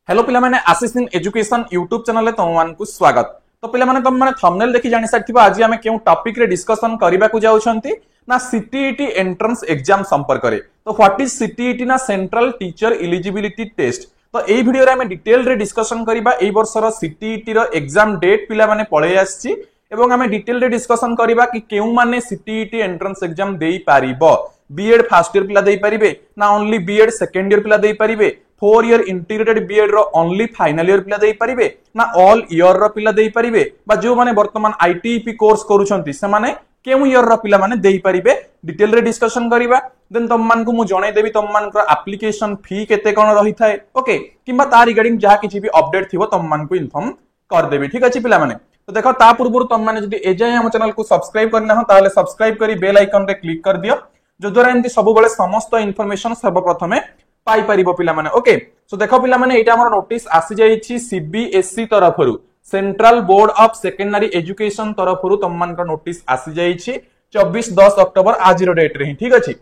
Hello पिला माने आशीष in education YouTube channel में तुम को स्वागत। तो पिला माने तुम माने थंबनेल देखि जानि सारथिबो आज आमे केउ टॉपिक रे डिस्कशन करबा को जाउछंती ना सीटीईटी एंट्रेंस एग्जाम संपर्क रे। तो व्हाट इज सीटीईटी ना सेंट्रल टीचर एलिजिबिलिटी टेस्ट। तो एई वीडियो रे आमे डिटेल रे डिस्कशन करबा एई वर्षर सीटीईटी रो एग्जाम डेट पिला माने पळे आछि एवं आमे डिटेल रे डिस्कशन करबा कि केउ माने सीटीईटी एंट्रेंस एग्जाम देई पारिबो। बीएड फर्स्ट ईयर पिला देई परिबे ना ओनली बीएड सेकंड ईयर पिला देई परिबे, 4 ईयर इंटीग्रेटेड बीएड रो ओनली फाइनल ईयर पिला देई परिबे ना ऑल ईयर रो पिला देई परिबे बा जो माने वर्तमान आईटीईपी कोर्स करूछंती से माने केउ ईयर रो पिला माने देई परिबे। डिटेल रे डिस्कशन करिबा देन तम मान को मु जणै देबी तम मान को एप्लीकेशन फी केते कोन रही थाए ओके किबा ता रिगार्डिंग जहा किछि भी अपडेट थिबो तम मान को इन्फॉर्म कर देबी। ठीक अछि पिला माने। तो देखो ता पूर्व तम माने जदी एजाय हम चैनल को सब्सक्राइब करना हो ताले सब्सक्राइब करी बेल आइकन रे क्लिक कर दियो जो द्वारा एंती सब बेले समस्त इंफॉर्मेशन सर्वप्रथमे पाई परिबो पिला माने ओके। सो देखो पिला माने एटा हमर नोटिस आसी जाईछि सीबीएसई तरफरु central board of secondary education तरफरु तम मान का नोटिस आसी जाईछि 24-10 अक्टोबर आज रो डेट रे ही। ठीक अछि।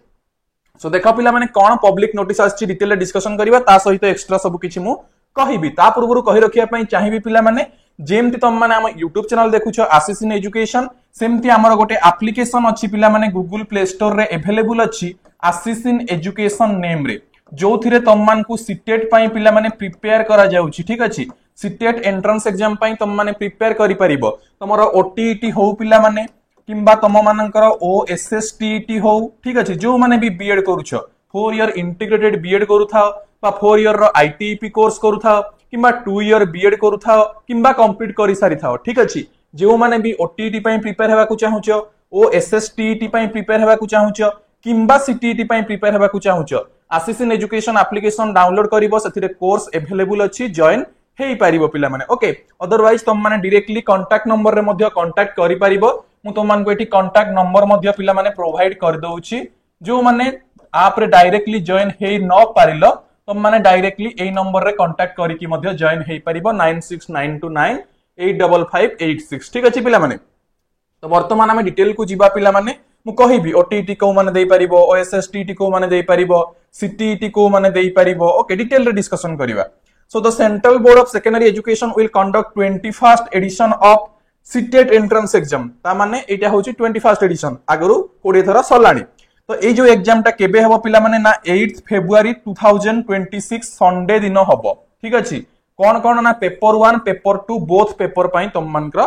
सो देखो पिला माने कोन पब्लिक नोटिस आछि डिटेल डिस्कशन करिवा ता सहित एक्स्ट्रा सब किछि मु कहिबी। ता पूर्वरु कहि रखिया पई चाहिबी पिला माने जेमति तम माने हम YouTube चैनल देखुछो आशीष इन एजुकेशन सेमति हमर गोटे एप्लीकेशन अछि पिला माने गूगल प्ले स्टोर रे अवेलेबल अछि आशीष इन एजुकेशन नेम रे जो थिरे तम मान को सीटेट पई पिला माने प्रिपेयर करा जाउछि। ठीक अछि। सीटेट एंट्रेंस एग्जाम पई तम माने प्रिपेयर करि परिबो तमरो ओटीईटी हो पिला माने किंबा तम मानकर ओएसएसटीईटी हो। ठीक अछि। जो माने भी बीएड करूछो 4 ईयर इंटीग्रेटेड बीएड करूथाओ बा 4 ईयर रो आईटीईपी कोर्स करूथाओ किंबा 2 ईयर बीएड करूथाओ किंबा कंप्लीट करि सारि थाओ। ठीक अछि। जो माने भी ओटीईटी पई प्रिपेयर हेबा को चाहुछो ओएसएसटीईटी पई प्रिपेयर हेबा को चाहुछो किंबा सीटीईटी पई प्रिपेयर हेबा को चाहुछो Ashish in education application download करिवो सेथिरे कोर्स अवेलेबल अछि जॉइन हेई पारिबो पिला माने ओके। अदरवाइज तुम माने डायरेक्टली कांटेक्ट नंबर रे मध्य कांटेक्ट करि पारिबो। मु तुम मान को एठी कांटेक्ट नंबर मध्य पिला माने प्रोवाइड कर दउछि जो माने आप रे डायरेक्टली जॉइन हेई न पारिलो तुम माने डायरेक्टली एई नंबर रे कांटेक्ट करि कि मध्य जॉइन हेई पारिबो 9692985586। ठीक अछि पिला माने। तो वर्तमान आमे डिटेल को जिबा पिला माने मु कहिबी ओटीईटी को माने देई परिबो ओएसएसटीईटी को माने देई परिबो सीटीईटी को माने देई परिबो ओके डिटेल रे डिस्कशन करिवा। So the central board of secondary education will conduct 21st edition of CTET entrance exam ता माने एटा होची 21st एडिशन आगरु 20 थरा सलाणी। तो ए जो एग्जाम टा केबे हबो पिला माने ना 8 फेब्रुआरी 2026 संडे दिन हबो। ठीक अछि। कोन कोन ना पेपर 1 पेपर 2 बोथ पेपर पई तम मानकर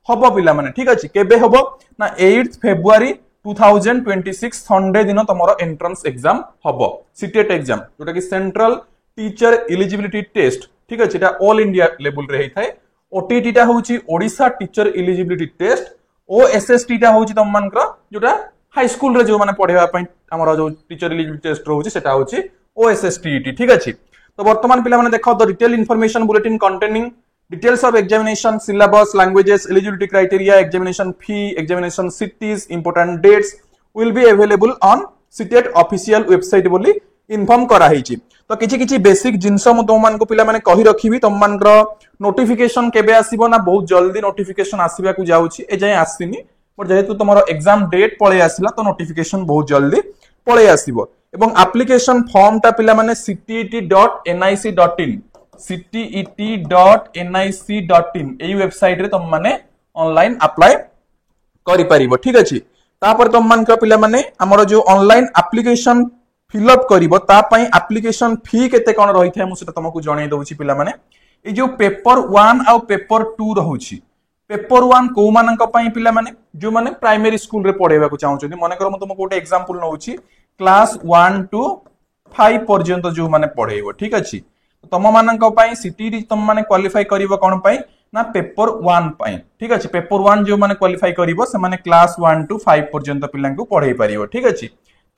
हबो पिला माने। ठीक अछि। केबे हबो ना 8 फेब्रुआरी 2026 संडे दिन तमरो एंट्रेंस एग्जाम हबो सीटेट एग्जाम जोटा कि सेंट्रल टीचर एलिजिबिलिटी टेस्ट। ठीक अछि। एटा ऑल इंडिया लेवल रे हेइ थाए। ओटीईटी टा होची ओडिशा टीचर एलिजिबिलिटी टेस्ट ओएसएसटी टा होची तम मानकर जोटा हाई स्कूल रे जो माने पढेबा पई हमरो जो टीचर एलिजिबिलिटी टेस्ट रहउची सेटा होची ओएसएसटीईटी। ठीक अछि। तो वर्तमान पिला माने देखो the detail information bulletin containing details of examination syllabus languages eligibility criteria examination fee examination cities important dates will be available on CTET official website बोली इन्फॉर्म करा हिची। तो किछि किछि बेसिक जिंस मु तुम मान को पिला माने कहि रखिबी तुम मानकर नोटिफिकेशन केबे आसीबो ना बहुत जल्दी नोटिफिकेशन आसीबा को जाउची ए जाय आसीनी बट जेहेतु तुमरो एग्जाम डेट पळे आसीला तो नोटिफिकेशन बहुत जल्दी पळे आसीबो एवं एप्लीकेशन फॉर्म ता पिला माने ctet.nic.in ctet.nic.in एई वेबसाइट रे तुम माने ऑनलाइन अप्लाई करि परिबो। ठीक अछि। तापर तुम मान का पिला माने हमरो जो ऑनलाइन एप्लीकेशन फिल अप करिवो ता पई एप्लीकेशन फी केते कोन रही थाए मु सेटा तुमको जणै दउछि पिला माने। ए जो पेपर 1 आ पेपर 2 रहउछि पेपर 1 को मानक पई पिला माने जो माने प्राइमरी स्कूल रे पढेबा को चाहउछथि माने कर मु तुमको गोटे एग्जांपल नउछि क्लास 1 टू 5 पर्यंत जो माने पढेइबो। ठीक अछि। तम मानक पई सीटीईटी तम माने क्वालिफाई करिवो कोन पई ना पेपर 1 पई। ठीक अछि। पेपर 1 जो माने क्वालिफाई करिवो से माने क्लास 1 टू 5 पर्यंत पिलां को पढेइ परिवो। ठीक अछि।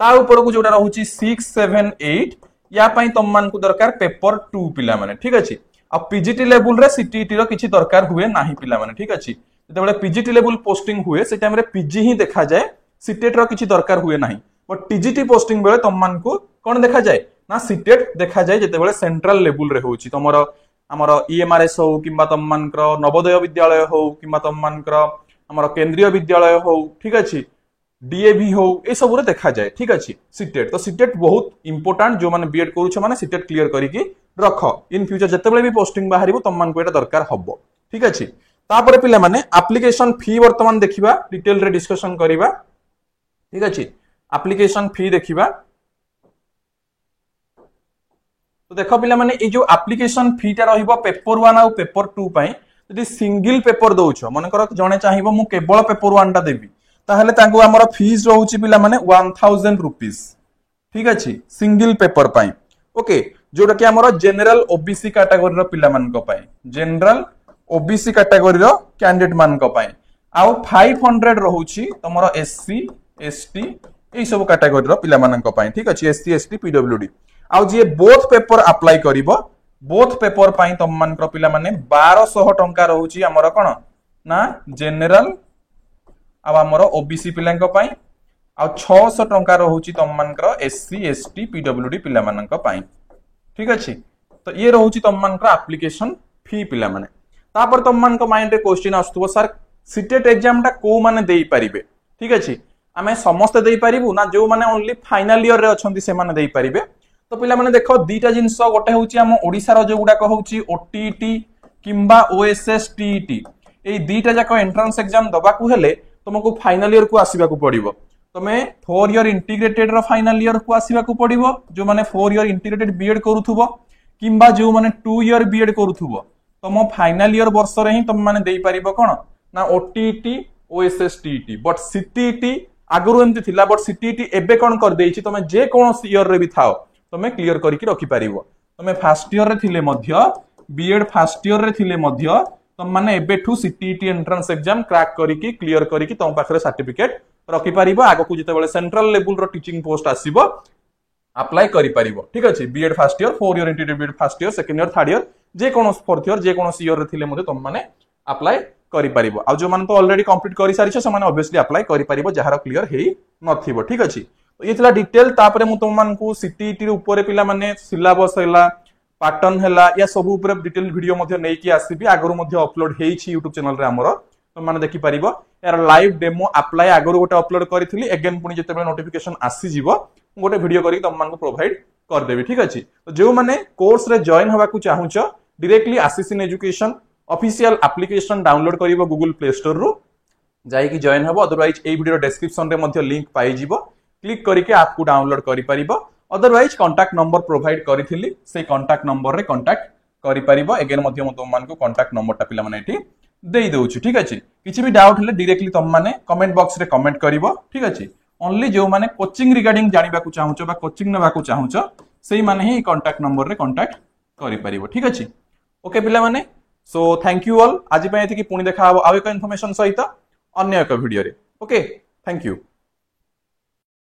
ता ऊपर को जोटा रहउची 6 7 8 या पई तम मान को दरकार पेपर 2 पिला माने। ठीक अछि। आ पीजीटी लेवल रे सीटीईटी रो किछि दरकार हुए नाही पिला माने। ठीक अछि। जते बेले पीजीटी लेवल पोस्टिंग हुए से टाइम रे पीजी ही देखा जाए सीटेट रो किछि दरकार हुए नाही बट टीजीटी पोस्टिंग बेले तम मान को कोन देखा जाए ना सीटेट देखा जाए जते बेले सेंट्रल लेवल रे होउची तमरो हमरो ईएमआरएस हो किंबा तम मानकर नवोदय विद्यालय हो किंबा तम मानकर हमरो केंद्रीय विद्यालय हो। ठीक अछि। डीएवी हो ए सब रे देखा जाए। ठीक अछि। सीटेट तो सीटेट बहुत इंपोर्टेंट जो माने बीएड करूछ माने सीटेट क्लियर करी कि रख इन फ्यूचर जितेबाला भी पोस्टिंग बाहर तुम मान को दरकार हम ठीक अच्छे तापर पिला माने एप्लिकेशन फी वर्तमान देखिबा डिटेल रे डिस्कशन करिबा ठीक अच्छे एप्लिकेशन फी देखिबा तो देख पिला माने ए जो एप्लिकेशन फी टा रहिबो पेपर 1 आ पेपर 2 पई यदि सिंगल पेपर दउछ मन कर जणे चाहिबो मु केवल पेपर 1 टा देबी ताहले तांको हमर फीस रहउची पिला माने 1000 रुपीस ठीक अच्छे सिंगल पेपर पई ओके जोटा कि हमर जनरल ओबीसी कैटेगरी रो पिला मान को पई जनरल ओबीसी कैटेगरी रो कैंडिडेट मान को पई आउ 500 रहउची तमरो एससी एसटी ए सब कैटेगरी रो पिला मान को पई ठीक अच्छे एससी एसटी पीडब्ल्यूडी आउ जे बोथ पेपर अप्लाई करिवो बोथ पेपर पई तम मान को पिला माने 1200 टंका रहउची हमर कोन ना जनरल आ हमर ओबीसी पिला को पई आ 600 टंका रहउची तम मान को एससी एसटी पीडब्ल्यूडी पिला मान को पई ठीक अच्छे तो ये रहउची तम मान को एप्लिकेशन फी पिला माने तापर तम मान को माइंड रे क्वेश्चन आस्तुबो सर सीटेट एग्जाम टा को माने देई परिबे ठीक अच्छे आमे समस्त देई परिबु ना जो माने ओनली फाइनल ईयर रे अछंती से माने देई परिबे तो पिला माने देखो दीटा जिंस गोटे होउची हम ओडिसा रो जो गुडा को होउची ओटीईटी किंबा ओएसएस टीईटी ए दीटा जाको एंट्रेंस एग्जाम दबा को हेले तुमको फाइनल ईयर को आसीबा को पड़िबो तमे 4 ईयर इंटीग्रेटेड रो फाइनल ईयर को आसीबा को पड़िबो जो माने 4 ईयर इंटीग्रेटेड बीएड करूथुबो किंबा जो माने 2 ईयर बीएड करूथुबो तुम फाइनल ईयर वर्ष रे ही तुम माने देई परिबो कोन ना OTET OSS TET but CTET आगरु एमति थिला बट सीटीईटी एबे कोन कर देइछि तुमे जे कोन ईयर रे भी थाओ तुमे क्लियर करिकि रखि परिबो तुमे फर्स्ट ईयर रे थिले मध्य बीएड फर्स्ट ईयर रे थिले मध्य तुम माने एबेठू सीटीईटी एंट्रेंस एग्जाम क्रैक करिकि क्लियर करिकि तुम पाखरे सर्टिफिकेट रखि परिबो आगो को जते बेले सेंट्रल लेवल रो टीचिंग पोस्ट आसीबो अप्लाई करि परिबो ठीक अछि BEd first year 4 year integrated BEd first year second year third year जे कोनो फोर्थ ईयर जे कोनो ईयर रे थिले मधे तुम माने अप्लाई करि परिबो आ जो मान तो ऑलरेडी कंप्लीट करि सारिछ से माने ऑब्वियसली अप्लाई करि परिबो जहार क्लियर हेई नथिबो ठीक अछि तो ये थिला डिटेल तापरे मु तुम मान को सीटीईटी रे ऊपर पिला माने सिलेबस हैला पैटर्न हैला या सब ऊपर डिटेल वीडियो मध्ये नै कि आसीबी आगरु मध्ये अपलोड हेइछि YouTube चैनल रे हमरो तुम माने देखि परिबो यार लाइव डेमो अप्लाई आगरु गोटे अपलोड करिथिली अगेन पुनी जते बेले नोटिफिकेशन आसी जिवो गोटे वीडियो करी तुम मान को प्रोवाइड कर देबी ठीक अछि तो जो माने कोर्स रे जॉइन होबा को चाहुच directly Ashishin education official application download करिवो गूगल प्ले स्टोर रु जाई कि जॉइन हबो अदरवाइज ए वीडियो डिस्क्रिप्शन रे मध्ये लिंक पाई जिवो क्लिक करके ऐप को डाउनलोड करि परिबो अदरवाइज कांटेक्ट नंबर प्रोवाइड करिथिली से कांटेक्ट नंबर रे कांटेक्ट करि परिबो अगेन मध्ये म तुम मान को कांटेक्ट नंबर टा पिला माने एठी देई दउछु ठीक अछि किछि भी डाउट हले डायरेक्टली तुम माने कमेंट बॉक्स रे कमेंट करिवो ठीक अछि ओनली जो माने कोचिंग रिगार्डिंग जानिबा को चाहुचो बा कोचिंग नेबा को चाहुचो सेही माने ही कांटेक्ट नंबर रे कांटेक्ट करि परिबो ठीक अछि ओके पिला माने सो थैंक यू ऑल आज पय एति कि पुनी देखा आबो आ एक इन्फॉर्मेशन सहित अन्य एक वीडियो रे ओके थैंक यू।